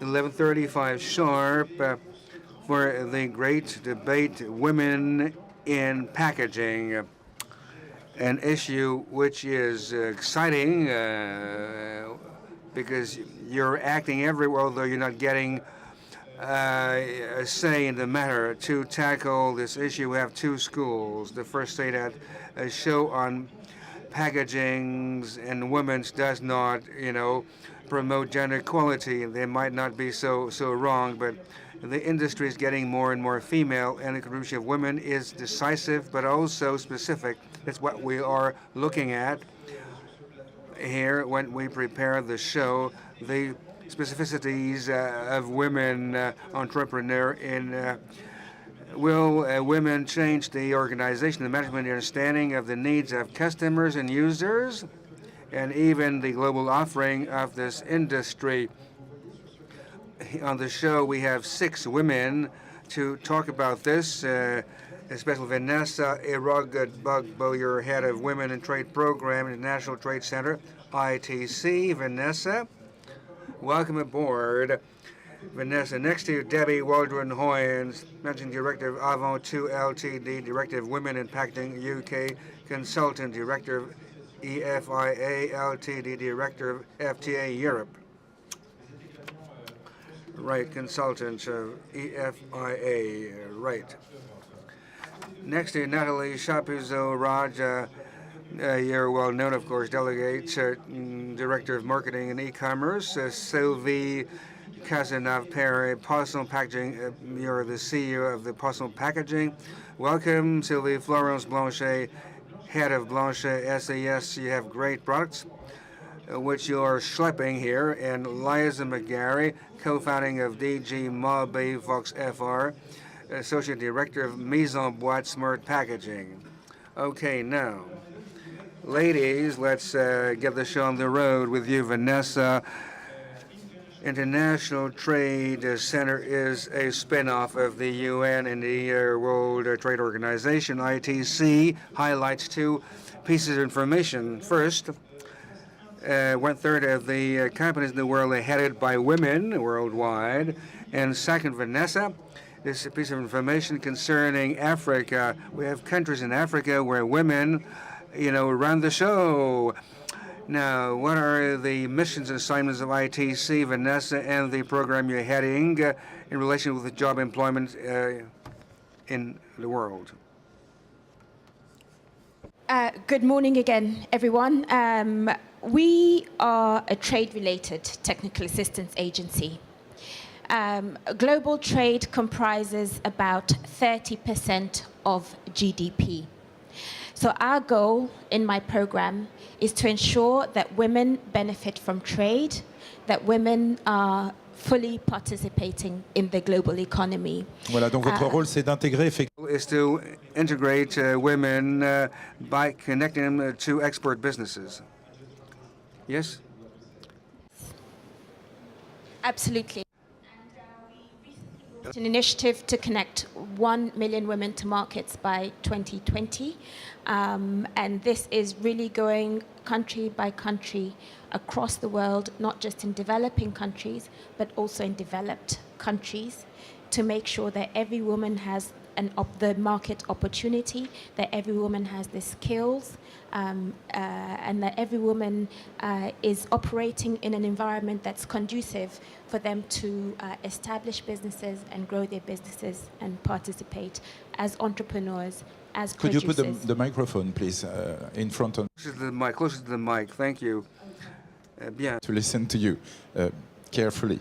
11:35 sharp for the great debate, Women in Packaging, an issue which is exciting because you're acting everywhere, although you're not getting a say in the matter. To tackle this issue, we have two schools. The first say that a show on packagings and women's does not, promote gender equality. They might not be so wrong, but the industry is getting more and more female, and the contribution of women is decisive, but also specific. That's what we are looking at here when we prepare the show. The specificities of women entrepreneur in will women change the organization, the management, the understanding of the needs of customers and users, and even the global offering of this industry. On the show, we have 6 women to talk about this, especially Vanessa Irogabugbo, your head of Women in Trade Program at the National Trade Center, ITC. Vanessa, welcome aboard. Vanessa, next to you, Debbie Waldron-Hoyens, Managing Director of Avant2 Ltd, Director of Women in Packaging UK, Consultant Director of EFIA Ltd, Director of FTA Europe. Right, Consultant of EFIA, right. Next to you, Nathalie CHAPUSOT, you're well known, of course, Delegate, Director of Marketing and E-Commerce, Sylvie, CASENAVE, PERE, Posson Packaging. You're the CEO of the Posson Packaging. Welcome, Sylvie. Florence Blanchet, head of Blanchet SAS. You have great products, which you're schlepping here. And Liza McGarry, co-founding of DG Malbay Vox FR, Associate Director of Mise en Boîte Smart Packaging. Okay, now, ladies, let's get the show on the road with you, Vanessa. International Trade Center is a spin-off of the UN and the World Trade Organization. ITC highlights 2 pieces of information. First, 1/3 of the companies in the world are headed by women worldwide. And second, Vanessa, this is a piece of information concerning Africa. We have countries in Africa where women, run the show. Now, what are the missions and assignments of ITC, Vanessa, and the program you're heading in relation with the job employment in the world? Good morning again, everyone. We are a trade-related technical assistance agency. Global trade comprises about 30% of GDP. So our goal in my program is to ensure that women benefit from trade, that women are fully participating in the global economy. Voilà, donc votre rôle, c'est d'intégrer effectivement. Is to integrate women by connecting them to export businesses. Yes? Absolutely. An initiative to connect 1 million women to markets by 2020. And this is really going country by country across the world, not just in developing countries, but also in developed countries, to make sure that every woman has the market opportunity, that every woman has the skills, and that every woman is operating in an environment that's conducive for them to establish businesses and grow their businesses and participate as entrepreneurs, as producers. Could you put the microphone, please, in front of... Closer to the mic, thank you. Bien. To listen to you carefully.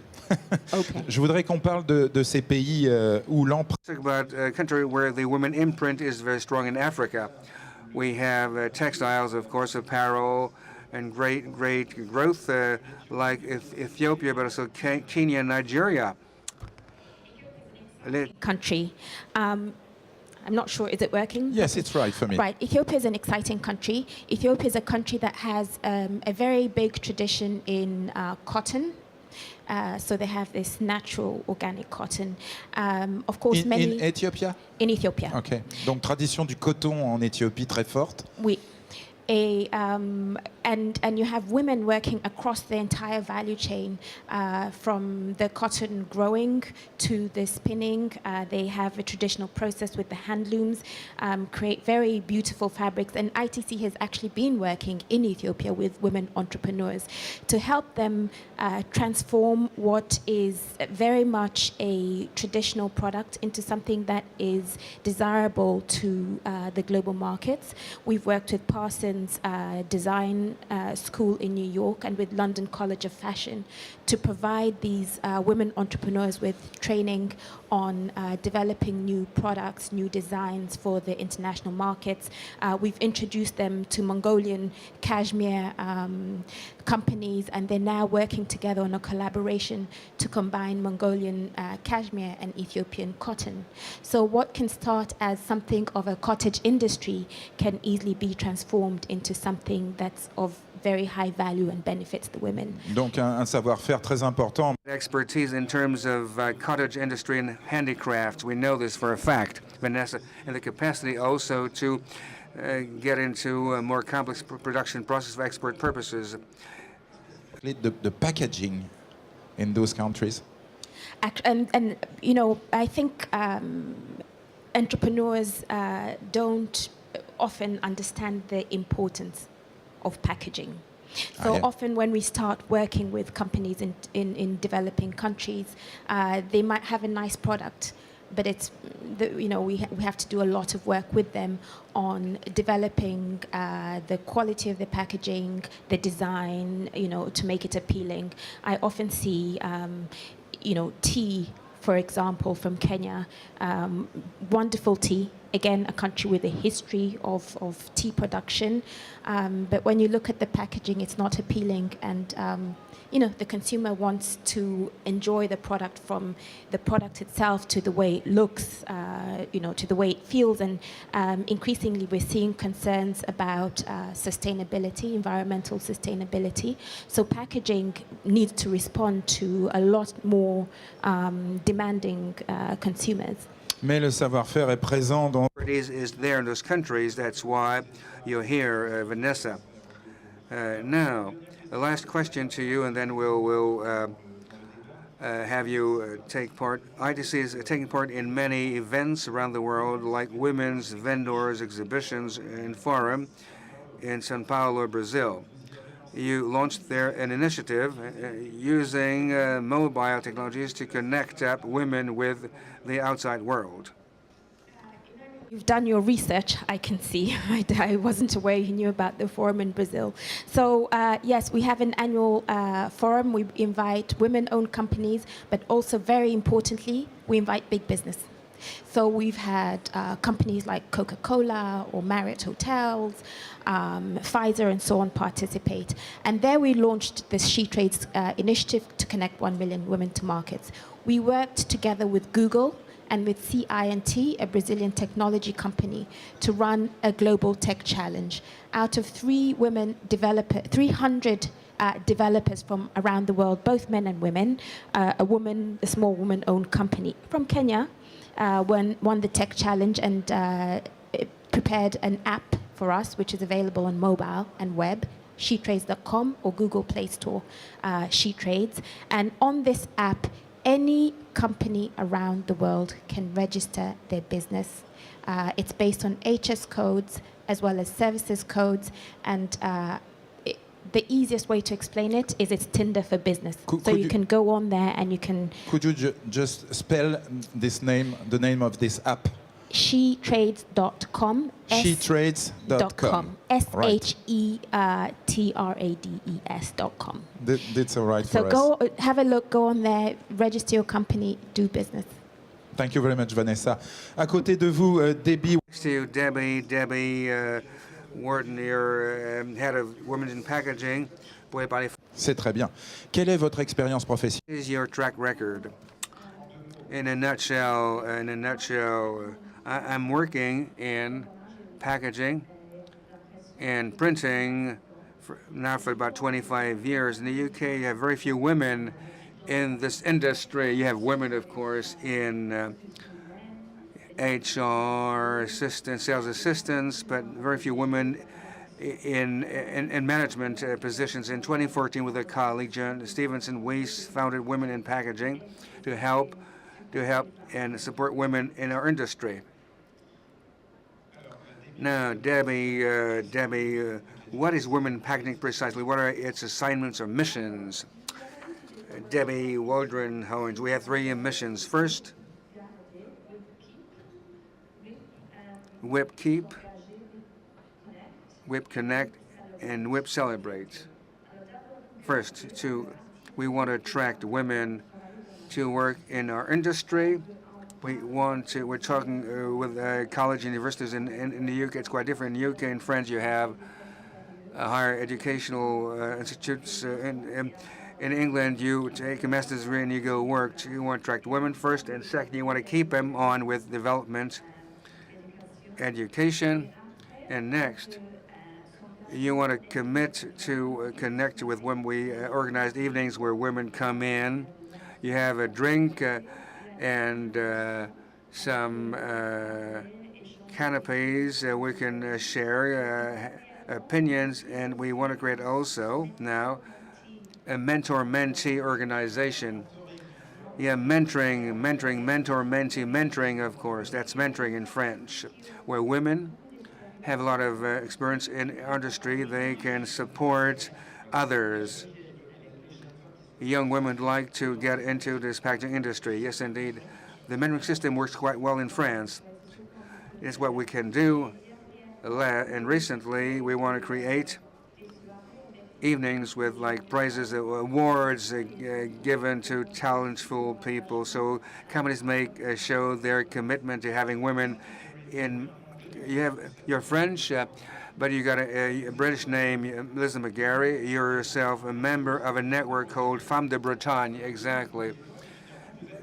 Okay. Je voudrais qu'on parle de ces pays où l'empreinte... Talk about a country where the women imprint is very strong in Africa. We have textiles, of course, apparel, and great growth like Ethiopia, but also Kenya and Nigeria. Country. I'm not sure, is it working? Yes, it's right for me. Right, Ethiopia is an exciting country. Ethiopia is a country that has a very big tradition in cotton. So they have this natural organic cotton. Of course, in Ethiopia? In Ethiopia. Okay. Donc tradition du coton en Éthiopie très forte. Oui. and you have women working across the entire value chain, from the cotton growing to the spinning. They have a traditional process with the hand looms, create very beautiful fabrics. And ITC has actually been working in Ethiopia with women entrepreneurs to help them transform what is very much a traditional product into something that is desirable to the global markets. We've worked with Parsons Design School in New York and with London College of Fashion to provide these women entrepreneurs with training on developing new products, new designs for the international markets. We've introduced them to Mongolian cashmere companies, and they're now working together on a collaboration to combine Mongolian cashmere and Ethiopian cotton. So what can start as something of a cottage industry can easily be transformed into something that's of very high value and benefits the women. Donc un savoir-faire très important. Expertise in terms of cottage industry and handicrafts. We know this for a fact, Vanessa, and the capacity also to get into a more complex production process for export purposes. The packaging in those countries. And you know, I think entrepreneurs don't often understand the importance of packaging. So often when we start working with companies in developing countries, they might have a nice product, but it's, you know, we have to do a lot of work with them on developing the quality of the packaging, the design, you know, to make it appealing. I often see, you know, tea, for example, from Kenya, wonderful tea. Again, a country with a history of tea production. But when you look at the packaging, it's not appealing. And, you know, the consumer wants to enjoy the product, from the product itself to the way it looks, you know, to the way it feels. And increasingly, we're seeing concerns about sustainability, environmental sustainability. So packaging needs to respond to a lot more demanding consumers. Mais le savoir-faire est présent dans... Is there in those countries. That's why you're here, Vanessa. Now, the last question to you, and then we'll have you take part. ITC is taking part in many events around the world, like women's vendors, exhibitions, and forum in São Paulo, Brazil. You launched there an initiative using mobile technologies to connect up women with the outside world. You've done your research, I can see. I wasn't aware you knew about the forum in Brazil. So yes, we have an annual forum. We invite women-owned companies, but also very importantly, we invite big business. So we've had companies like Coca-Cola or Marriott Hotels, Pfizer and so on participate. And there we launched this She Trades initiative to connect 1 million women to markets. We worked together with Google and with CINT, a Brazilian technology company, to run a global tech challenge. Out of 300 developers from around the world, both men and women, a small woman-owned company from Kenya, won the tech challenge and prepared an app for us, which is available on mobile and web, shetrades.com or Google Play Store, She Trades. And on this app, any company around the world can register their business. It's based on HS codes as well as services codes, and the easiest way to explain it is it's Tinder for business. So you can go on there and you can... Could you just spell this name, the name of this app? Shetrades.com. Shetrades.com. SHETRADES.com. That's all right so for us. So go have a look, go on there, register your company, do business. Thank you very much, Vanessa. À côté de vous, Debbie. Next to you, Debbie Wharton, you're head of Women in Packaging. C'est très bien. Quelle est votre expérience professionnelle? What is your track record? In a nutshell, I'm working in packaging and printing now for about 25 years. In the UK, you have very few women in this industry. You have women, of course, in HR, sales assistants, but very few women in management positions. In 2014, with a colleague, John Stevenson, we founded Women in Packaging to help and support women in our industry. Now, Debbie, what is Women in Packaging precisely? What are its assignments or missions? Debbie Waldron-Hoens, we have 3 missions. First, WIP Keep, WIP Connect, and WIP Celebrate. First, we want to attract women to work in our industry. We're talking with college universities in the UK. It's quite different. In the UK and France, you have higher educational institutes. In England, you take a master's degree and you go work. You want to attract women first, and second, you want to keep them on with development, education, and next, you want to commit to connect with women. We organized evenings where women come in. You have a drink and some canopies. We can share opinions, and we want to create also now a mentor-mentee organization. Yeah, mentoring, mentor-mentee, mentoring, of course. That's mentoring in French, where women have a lot of experience in industry. They can support others. Young women would like to get into this packaging industry. Yes, indeed. The mentoring system works quite well in France. It's what we can do. And recently, we want to create evenings with like prizes, awards given to talentful people. So companies show their commitment to having women in. You're French, but you got a British name, Liz McGarry. You're yourself a member of a network called Femmes de Bretagne. Exactly.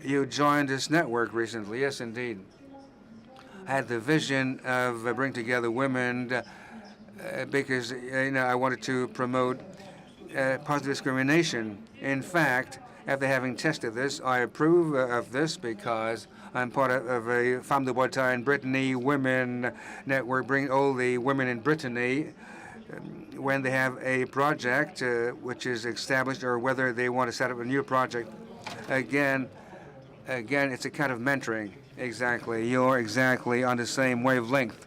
You joined this network recently. Yes, indeed. I had the vision of bringing together women because I wanted to promote positive discrimination. In fact, after having tested this, I approve of this because I'm part of a Femmes de Bretagne Brittany women network, bringing all the women in Brittany when they have a project which is established or whether they want to set up a new project. Again, it's a kind of mentoring. Exactly. You're exactly on the same wavelength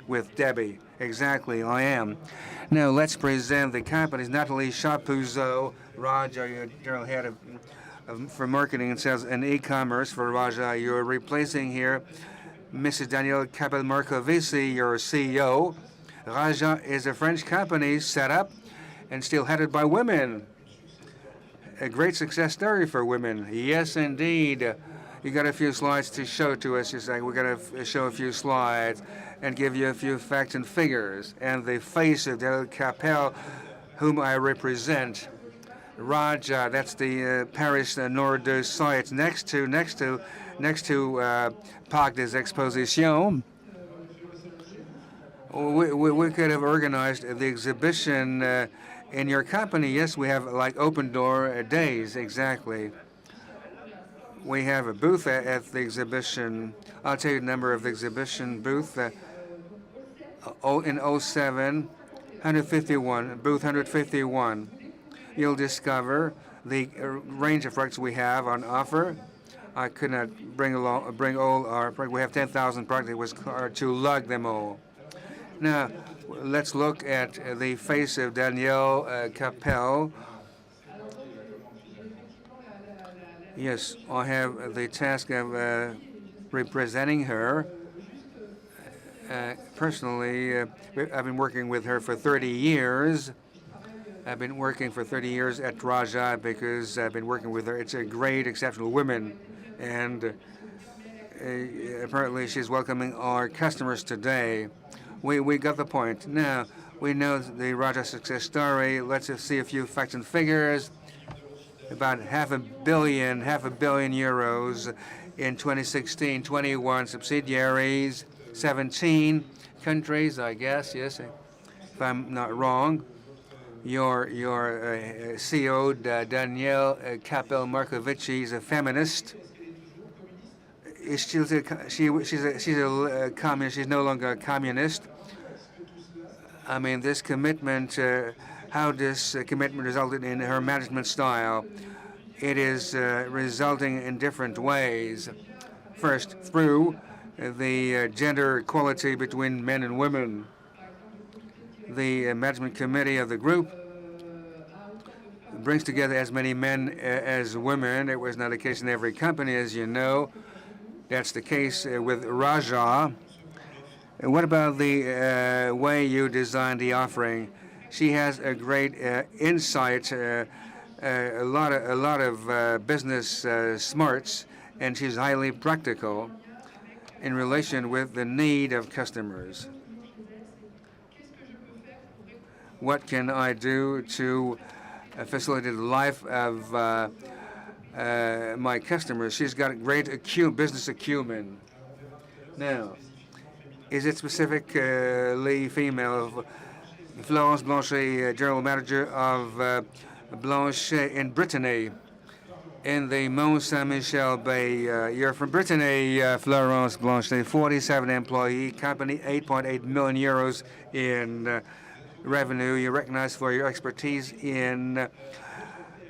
with Debbie. Exactly, I am. Now let's present the companies. Nathalie CHAPUSOT, Raja, your general head for marketing and sales and e-commerce for Raja. You're replacing here Mrs. Danielle Capel-Marcovici, your CEO. Raja is a French company set up and still headed by women. A great success story for women. Yes, indeed. You got a few slides to show to us. You're saying we're going to show a few slides and give you a few facts and figures. And the face of Danielle Capel, whom I represent, Raja, that's the Paris Nord site next to Parc des Expositions. We could have organized the exhibition in your company. Yes, we have like open door days, exactly. We have a booth at the exhibition. I'll tell you the number of the exhibition booth. In 07, 151, booth 151. You'll discover the range of products we have on offer. I could not bring all our products. We have 10,000 products. It was hard to lug them all. Now, let's look at the face of Danielle Capel. Yes, I have the task of representing her. Personally, I've been working with her for 30 years. I've been working for 30 years at Raja because I've been working with her. It's a great, exceptional woman, and apparently she's welcoming our customers today. We got the point. Now, we know the Raja success story. Let's see a few facts and figures. About half a billion euros in 2016, 21 subsidiaries, 17 countries, I guess, yes, if I'm not wrong. Your CEO, Danielle Capel-Marcovici, is a feminist. She's a communist. She's no longer a communist. I mean, this commitment, how this commitment resulted in her management style. It is resulting in different ways. First, through the gender equality between men and women. The management committee of the group brings together as many men as women. It was not the case in every company, as you know. That's the case with Raja. What about the way you designed the offering? She has a great insight, a lot of business smarts, and she's highly practical in relation with the need of customers. What can I do to facilitate the life of my customers? She's got a great business acumen. Now, is it specifically female? Florence Blanchet, General Manager of Blanchet in Brittany, in the Mont Saint-Michel Bay. You're from Brittany, Florence Blanchet, 47 employee company, 8.8 million euros in revenue. You're recognized for your expertise in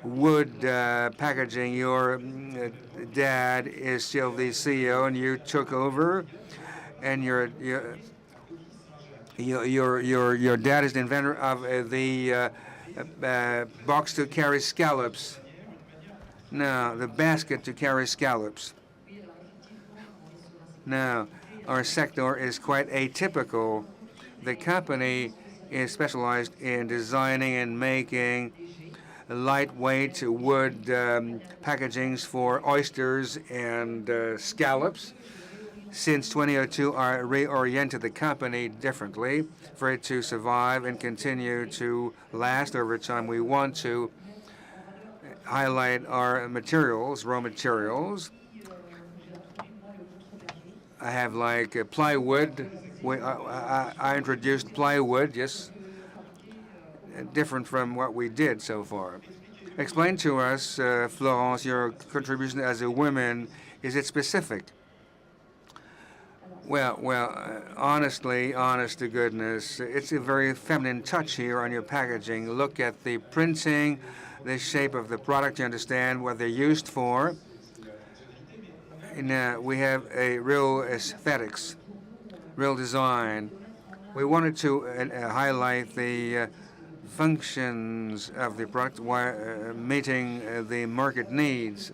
wood packaging. Your dad is still the CEO, and you took over. And your dad is the inventor of the box to carry scallops. Now, the basket to carry scallops. Now, our sector is quite atypical. The company is specialized in designing and making lightweight wood packagings for oysters and scallops. Since 2002, I reoriented the company differently for it to survive and continue to last over time. We want to highlight our materials, raw materials. I have like plywood. I introduced plywood, yes, different from what we did so far. Explain to us, Florence, your contribution as a woman. Is it specific? Well, honestly, honest to goodness, it's a very feminine touch here on your packaging. Look at the printing, the shape of the product, you understand what they're used for. And we have a real aesthetics, real design. We wanted to highlight the functions of the product while meeting the market needs,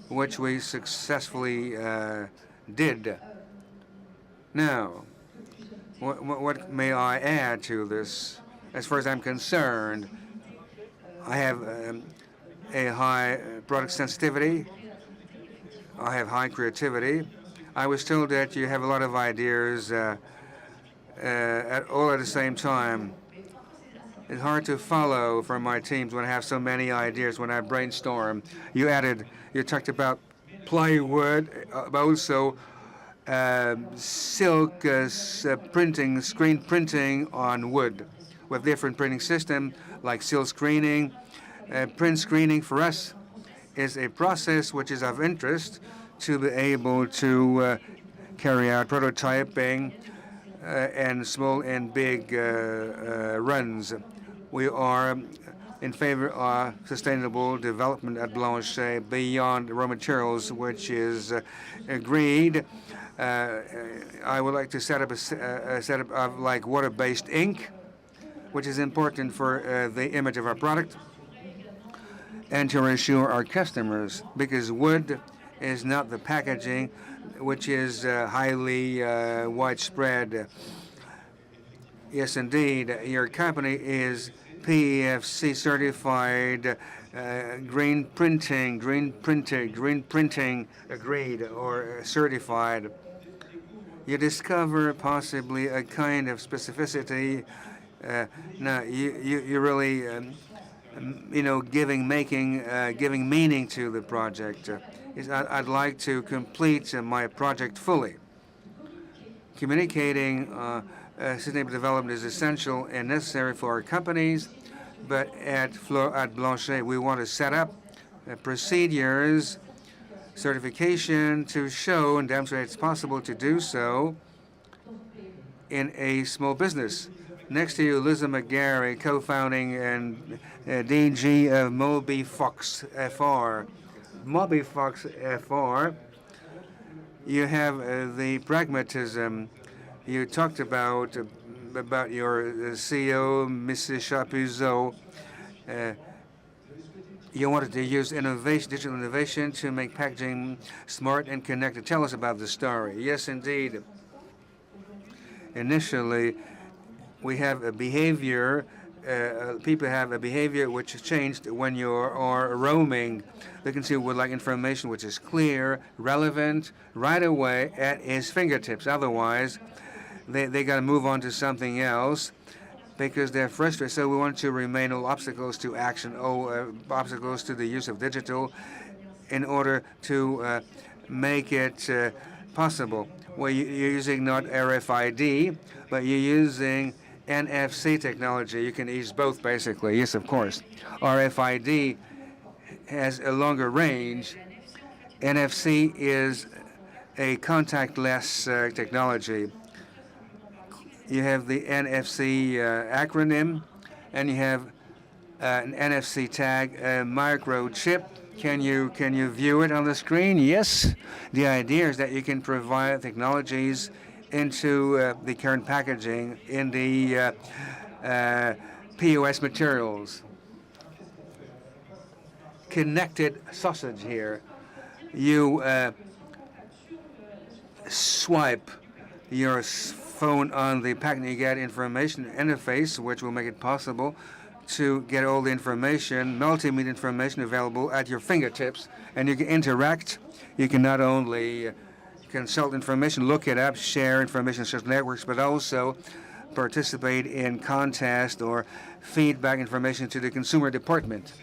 which we successfully did. Now, what may I add to this? As far as I'm concerned, I have a high product sensitivity. I have high creativity. I was told that you have a lot of ideas all at the same time. It's hard to follow from my teams when I have so many ideas when I brainstorm. You talked about plywood, but also silk printing, screen printing on wood with different printing system like silk screening. Print screening for us is a process which is of interest to be able to carry out prototyping and small and big runs. We are in favor of sustainable development at Blanchet beyond raw materials, which is agreed. I would like to set up a setup of like water-based ink, which is important for the image of our product and to reassure our customers, because wood is not the packaging, which is highly widespread. Yes, indeed, your company is PEFC certified, green printing agreed or certified. You discover possibly a kind of specificity. Now, you really, giving meaning to the project. I'd like to complete my project fully. Communicating sustainable development is essential and necessary for our companies, but at Blanchet, we want to set up procedures, certification to show and demonstrate it's possible to do so in a small business. Next to you, Liza McGarry, co-founding and DG of Moby Fox FR. Moby Fox FR, you have the pragmatism. You talked about your CEO, Mrs. Chapusot. You wanted to use innovation, digital innovation, to make packaging smart and connected. Tell us about the story. Yes, indeed. Initially, we have a behavior. People have a behavior which has changed when you are roaming. The consumer would like information which is clear, relevant, right away at his fingertips. Otherwise, they got to move on to something else because they're frustrated. So we want to remain all obstacles to action, obstacles to the use of digital in order to make it possible. Well, you're using not RFID, but you're using NFC technology. You can use both, basically. Yes, of course. RFID has a longer range. NFC is a contactless technology. You have the NFC acronym, and you have an NFC tag, a microchip. Can you view it on the screen? Yes. The idea is that you can provide technologies into the current packaging in the POS materials. Connected sausage here. You swipe your phone on the packaging, you get information interface, which will make it possible to get all the information, multimedia information available at your fingertips, and you can interact. You can not only consult information, look it up, share information on social networks, but also participate in contest or feedback information to the consumer department.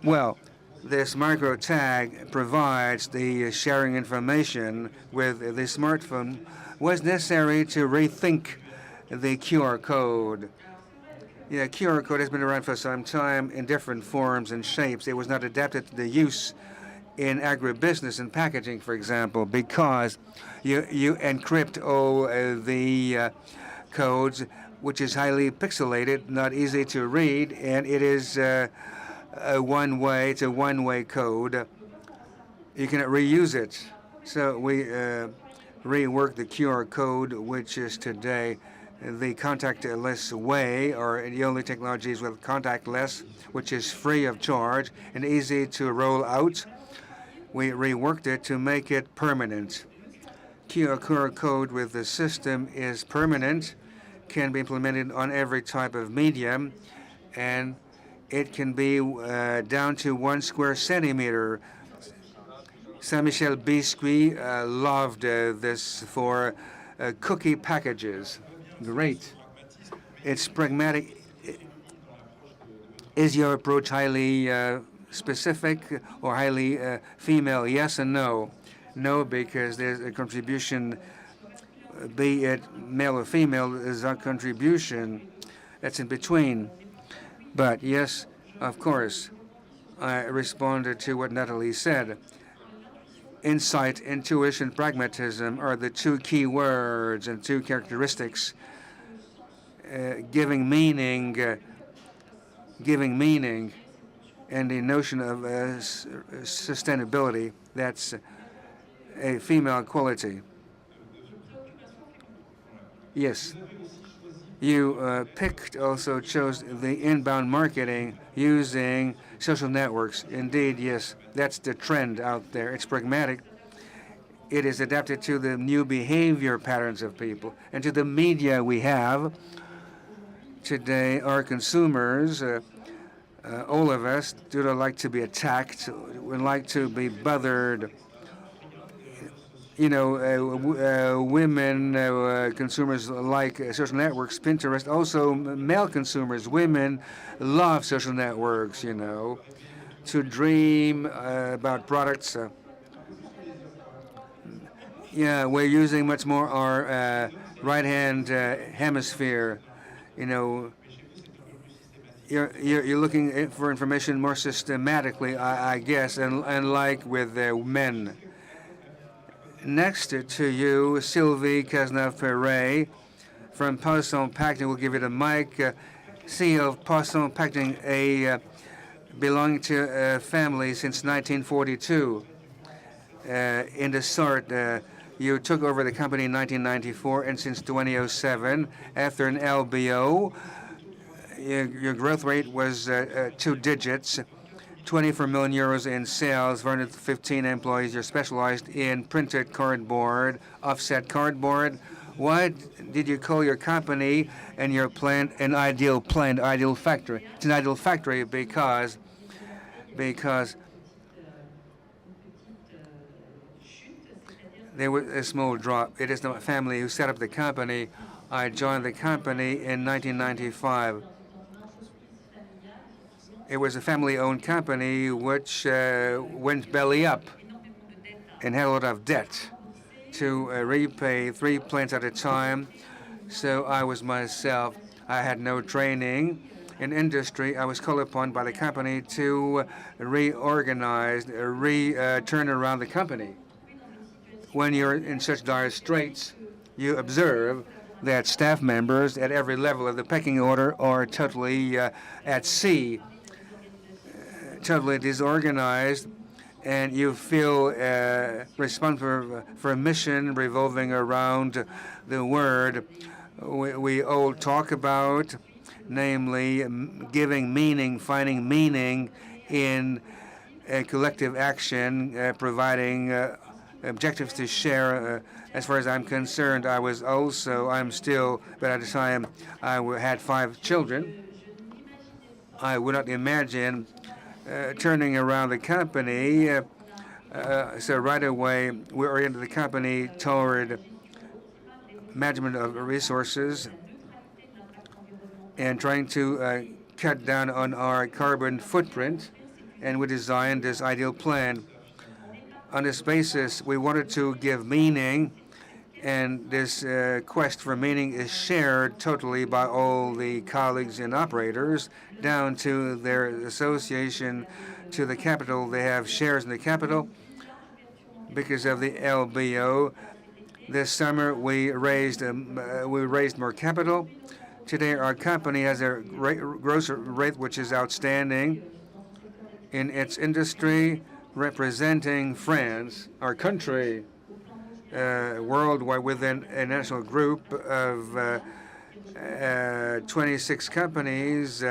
Well, this micro tag provides the sharing information with the smartphone. Was necessary to rethink the QR code. Yeah, QR code has been around for some time in different forms and shapes. It was not adapted to the use in agribusiness and packaging, for example, because you encrypt all the codes, which is highly pixelated, not easy to read, and it is a one-way. It's a one-way code. You cannot reuse it. So we rework the QR code, which is today the contactless way, or the only technologies with contactless, which is free of charge and easy to roll out. We reworked it to make it permanent. QR code with the system is permanent, can be implemented on every type of medium, and it can be down to 1 square centimeter. Saint-Michel Biscuit loved this for cookie packages. Great. It's pragmatic. Is your approach highly specific or highly female? Yes and no. No, because there's a contribution, be it male or female, is a contribution that's in between. But yes, of course, I responded to what Nathalie said. Insight, intuition, pragmatism are the two key words and two characteristics. Giving meaning, and the notion of sustainability. That's a female quality. Yes. You chose the inbound marketing using social networks. Indeed, yes, that's the trend out there. It's pragmatic. It is adapted to the new behavior patterns of people and to the media we have. Today, our consumers, all of us, do not like to be attacked. We like to be bothered. You know, women consumers like social networks, Pinterest. Also, male consumers, women love social networks, you know, to dream about products. Yeah, we're using much more our right-hand hemisphere. You know, you're looking for information more systematically, I guess, and like with men. Next to you, Sylvie, CASENAVE, PERE, from Posson Packaging. We'll give you the mic. CEO of Posson Packaging, belonging to a family since 1942. In the sort, you took over the company in 1994, and since 2007, after an LBO, your growth rate was 2 digits, 24 million euros in sales, 415 employees. You're specialized in printed cardboard, offset cardboard. Why did you call your company and your plant an ideal plant, ideal factory? It's an ideal factory because there was a small drop. It is the family who set up the company. I joined the company in 1995. It was a family-owned company which went belly up and had a lot of debt to repay 3 plants at a time. So I was myself, I had no training in industry. I was called upon by the company to reorganize, turn around the company. When you're in such dire straits, you observe that staff members at every level of the pecking order are totally at sea, totally disorganized, and you feel responsible for a mission revolving around the word we all talk about, namely giving meaning, finding meaning in a collective action, providing objectives to share. As far as I'm concerned, I'm still, but at the time I had 5 children. I would not imagine turning around the company. So right away, we oriented the company toward management of resources and trying to cut down on our carbon footprint. And we designed this ideal plan. On this basis, we wanted to give meaning, and this quest for meaning is shared totally by all the colleagues and operators, down to their association to the capital. They have shares in the capital because of the LBO. This summer, we raised more capital. Today, our company has a gross rate which is outstanding in its industry, representing France, our country, worldwide within a national group of 26 companies.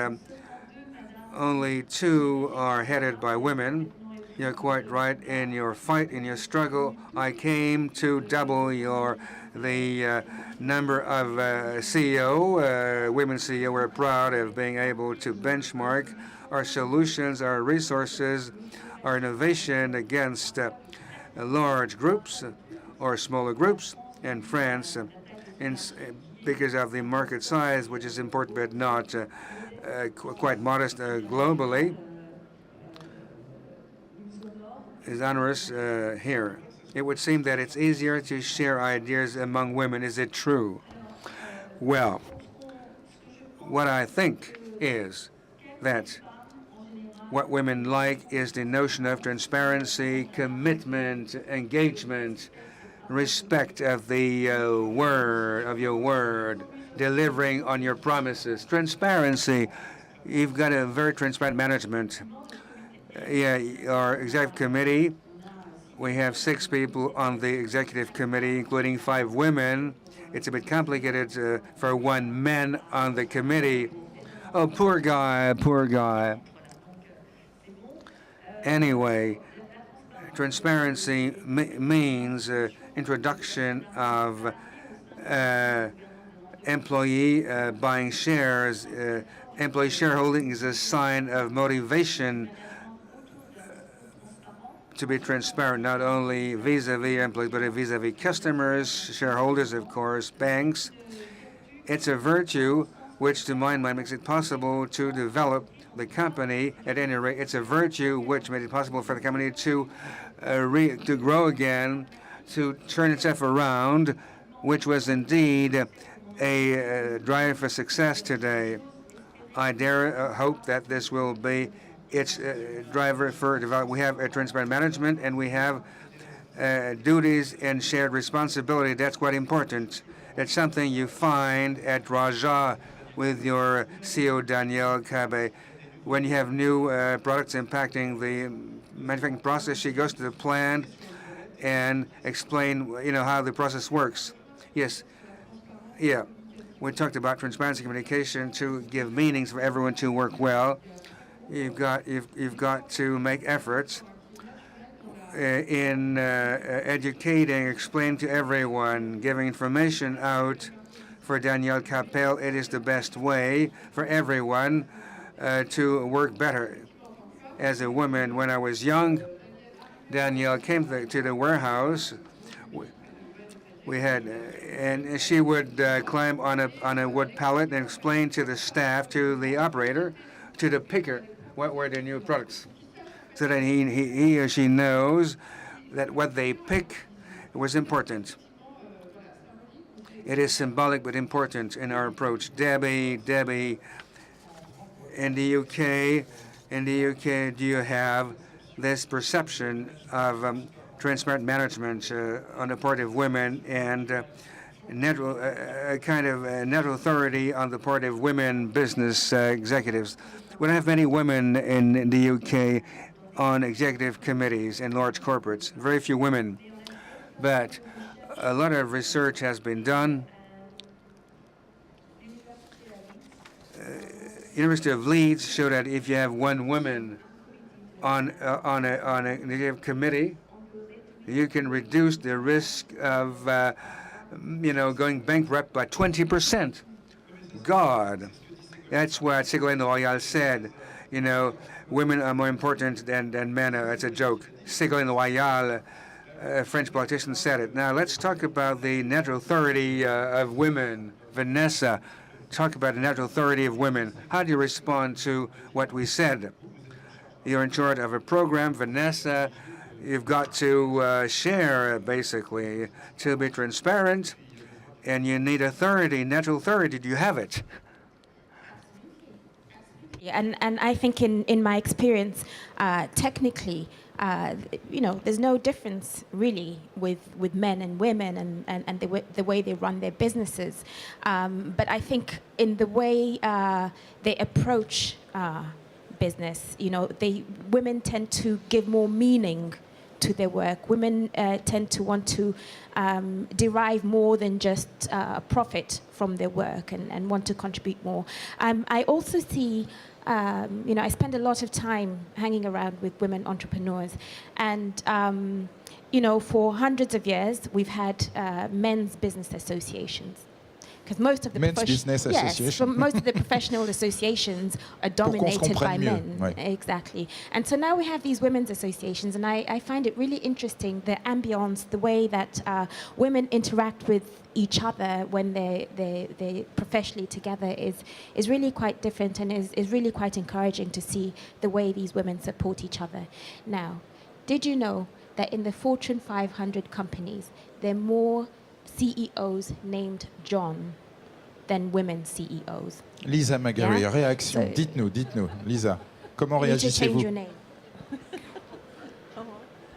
Only 2 are headed by women. You're quite right in your fight, in your struggle. I came to double the number of women CEO. We're proud of being able to benchmark our solutions, our resources, our innovation against large groups or smaller groups in France, because of the market size, which is important but not quite modest globally, is onerous here. It would seem that it's easier to share ideas among women. Is it true? Well, what I think is that what women like is the notion of transparency, commitment, engagement, respect of the your word, delivering on your promises. Transparency. You've got a very transparent management. Our executive committee, we have 6 people on the executive committee, including 5 women. It's a bit complicated for 1 man on the committee. Oh, poor guy, poor guy. Anyway, transparency means introduction of employee buying shares. Employee shareholding is a sign of motivation to be transparent, not only vis-a-vis employees, but vis-a-vis customers, shareholders, of course, banks. It's a virtue which, to my mind, makes it possible to develop the company. At any rate, it's a virtue which made it possible for the company to grow again, to turn itself around, which was indeed a drive for success today. I dare hope that this will be its driver for development. We have a transparent management, and we have duties and shared responsibility. That's quite important. That's something you find at Raja with your CEO, Danielle Cabe. When you have new products impacting the manufacturing process, she goes to the plant and explain, how the process works. Yes, yeah. We talked about transparency communication to give meanings for everyone to work well. You've got to make efforts in educating, explaining to everyone, giving information out. For Danielle Capel, it is the best way for everyone to work better. As a woman, when I was young, Danielle came to the warehouse. We had, and she would climb on a wood pallet and explain to the staff, to the operator, to the picker, what were the new products, so that he or she knows that what they pick was important. It is symbolic but important in our approach. Debbie, in the UK, do you have this perception of transparent management on the part of women and a kind of net authority on the part of women business executives? We don't have many women in the UK on executive committees in large corporates. Very few women. But a lot of research has been done. University of Leeds showed that if you have one woman on an executive committee, you can reduce the risk of going bankrupt by 20%. God, that's what Ségolène Royal said. Women are more important than men. That's a joke. Ségolène Royal, a French politician, said it. Now let's talk about the natural authority of women. Vanessa, talk about the natural authority of women. How do you respond to what we said? You're in charge of a program, Vanessa. You've got to share, basically, to be transparent, and you need authority, natural authority. Do you have it? Yeah, and I think in my experience, technically, there's no difference really with men and women and the way they run their businesses. But I think in the way they approach business, women tend to give more meaning to their work. Women tend to want to derive more than just profit from their work and want to contribute more. I also see, I spend a lot of time hanging around with women entrepreneurs, and for hundreds of years we've had men's business associations. Because most of the most of the professional associations are dominated by men. Ouais. Exactly. And so now we have these women's associations, and I find it really interesting, the ambience, the way that women interact with each other when they professionally together is really quite different, and is really quite encouraging to see the way these women support each other. Now, did you know that in the Fortune 500 companies, there are more CEOs named John than women CEOs? Lisa Magari, Yeah? réaction. So- Dites-nous, Lisa. Comment You need to change réagissez-vous? your name.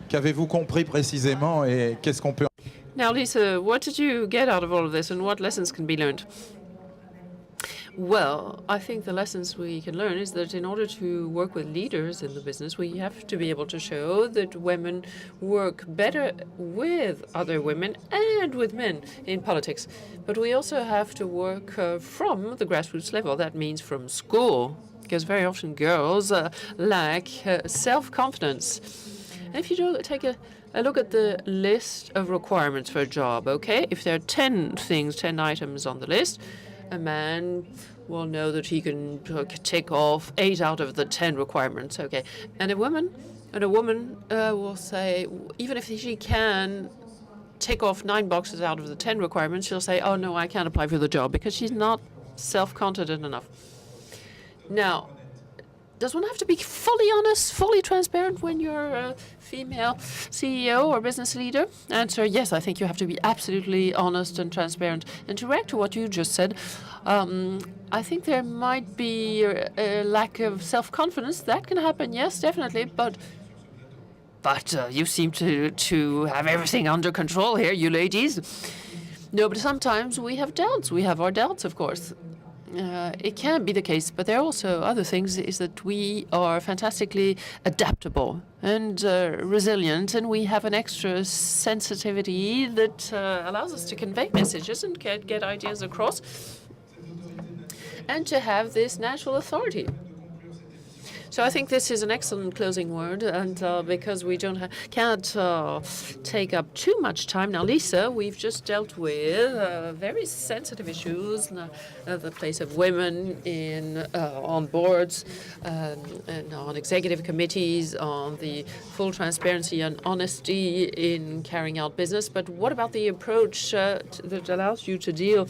Qu'avez-vous compris précisément et qu'est-ce qu'on peut... Now, Lisa, what did you get out of all of this, and what lessons can be learned? Well, I think the lessons we can learn is that in order to work with leaders in the business, we have to be able to show that women work better with other women and with men in politics. But we also have to work from the grassroots level. That means from school, because very often girls lack self-confidence. And if you take a look at the list of requirements for a job, okay? If there are 10 items on the list, a man will know that he can tick off 8 out of the 10 requirements, okay? And a woman will say, even if she can tick off 9 boxes out of the 10 requirements, she'll say, oh no, I can't apply for the job, because she's not self-confident enough. Now, does one have to be fully honest, fully transparent when you're a female CEO or business leader? Answer, yes, I think you have to be absolutely honest and transparent. And to react to what you just said, I think there might be a lack of self-confidence. That can happen, yes, definitely, but you seem to have everything under control here, you ladies. No, but sometimes we have doubts. We have our doubts, of course. It can be the case, but there are also other things, is that we are fantastically adaptable and resilient, and we have an extra sensitivity that allows us to convey messages and get ideas across, and to have this natural authority. So I think this is an excellent closing word, and because we can't take up too much time now, Lisa, we've just dealt with very sensitive issues, the place of women on boards, and on executive committees, on the full transparency and honesty in carrying out business. But what about the approach that allows you to deal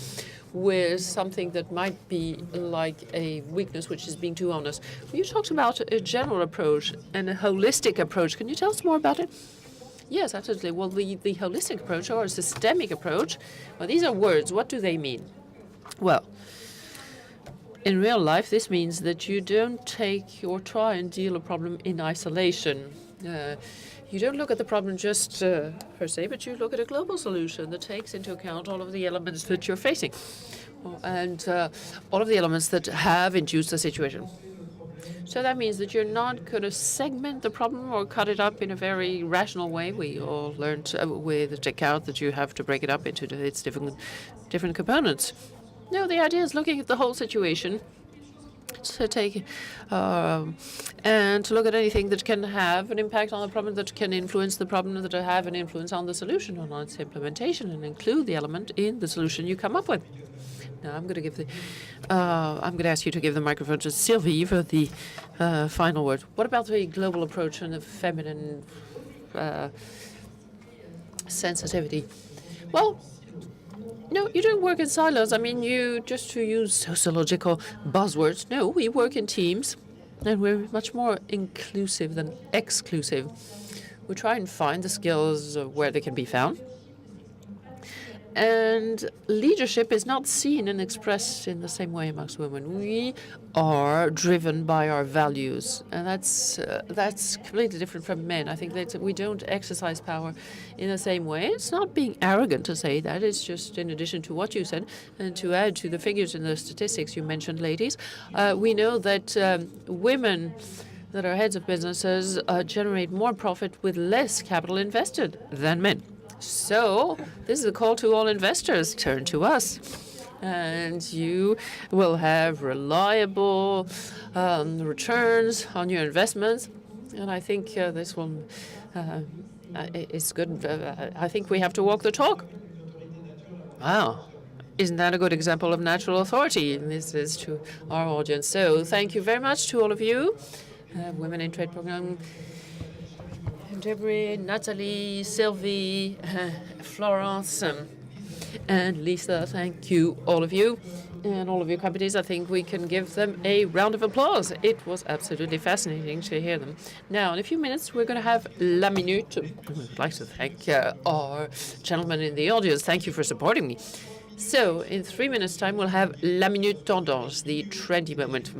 with something that might be like a weakness, which is being too honest? You talked about a general approach and a holistic approach. Can you tell us more about it? Yes, absolutely. Well, the holistic approach or a systemic approach, well, these are words. What do they mean? Well, in real life, this means that you don't take or try and deal a problem in isolation. You don't look at the problem just per se, but you look at a global solution that takes into account all of the elements that you're facing and all of the elements that have induced the situation. So that means that you're not going to segment the problem or cut it up in a very rational way. We all learned with Descartes that you have to break it up into its different components. No, the idea is looking at the whole situation, to take and to look at anything that can have an impact on the problem, that can influence the problem, that have an influence on the solution and on its implementation, and include the element in the solution you come up with. Now I'm going to ask you to give the microphone to Sylvie for the final word. What about the global approach and the feminine sensitivity? Well, no, you don't work in silos. I mean, just to use sociological buzzwords, no, we work in teams, and we're much more inclusive than exclusive. We try and find the skills where they can be found. And leadership is not seen and expressed in the same way amongst women. We are driven by our values, and that's completely different from men. I think that we don't exercise power in the same way. It's not being arrogant to say that. It's just in addition to what you said, and to add to the figures and the statistics you mentioned, ladies, we know that women that are heads of businesses generate more profit with less capital invested than men. So this is a call to all investors. Turn to us, and you will have reliable returns on your investments. And I think this one is good. I think we have to walk the talk. Wow. Isn't that a good example of natural authority? This is to our audience. So thank you very much to all of you. Women in Trade Program. Deborah, Nathalie, Sylvie, Florence, and Lisa, thank you, all of you, and all of your companies. I think we can give them a round of applause. It was absolutely fascinating to hear them. Now, in a few minutes, we're going to have La Minute. I'd like to thank our gentlemen in the audience. Thank you for supporting me. So, in 3 minutes' time, we'll have La Minute Tendance, the trendy moment.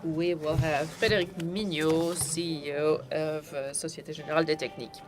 We will have Frédéric Mignot, CEO of Société Générale des Techniques.